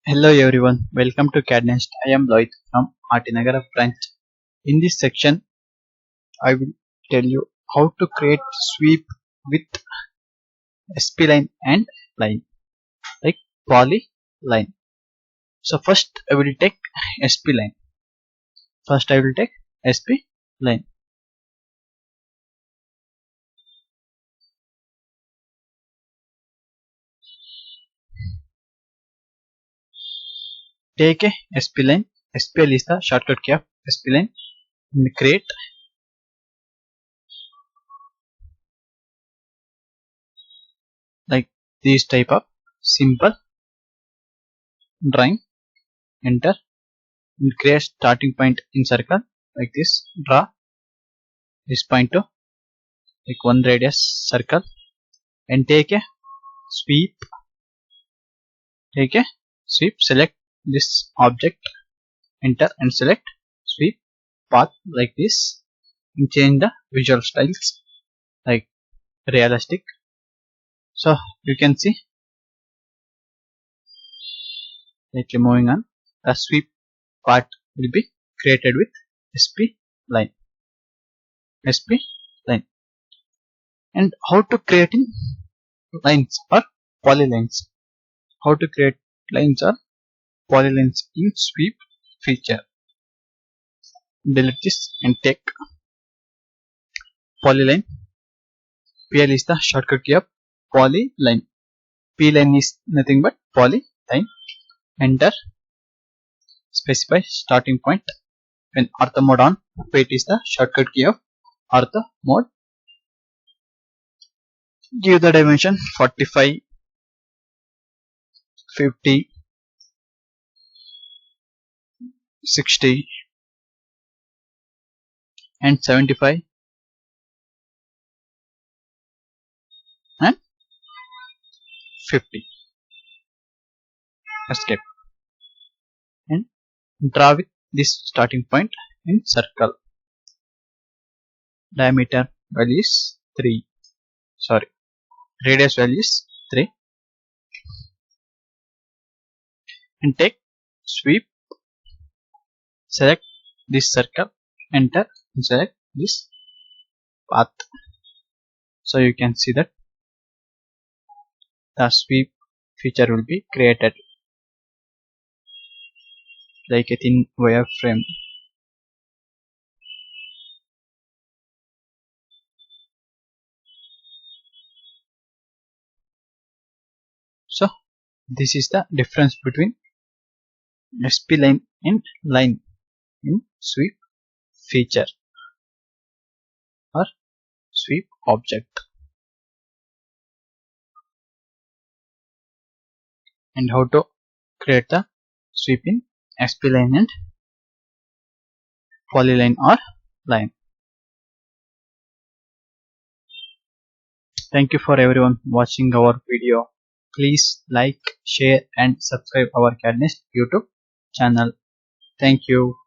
Hello everyone, welcome to CAD NEST. I am Lloyd from Nagar branch. In this section, I will tell you how to create sweep with Spline and line, like polyline. So first I will take Spline. Spline. Take a Spline. SPL is the shortcut key of Spline. And create like this type of simple drawing. Enter and create starting point in circle like this. Draw this point to like one radius circle and take a sweep. Select this object, enter and select sweep path like this and change the visual styles like realistic. So you can see like moving on, the sweep part will be created with Spline. And how to create in lines or polylines? How to create lines or polylines in sweep feature? Delete this and take polyline. PL is the shortcut key of polyline. Pline is nothing but polyline. Enter. Specify starting point. When ortho mode on, fate is the shortcut key of ortho mode. Give the dimension 45, 50, 60 and 75 and 50. Escape and draw with this starting point in circle. Diameter value is 3. Radius value is 3. And take sweep. Select this circle. Enter and select this path. So you can see that the sweep feature will be created like a thin wireframe. So this is the difference between Spline and line in sweep feature or sweep object. And how to create the sweep in Spline and polyline or line. Thank you for everyone watching our video. Please like, share and subscribe our CAD NEST YouTube channel. Thank you.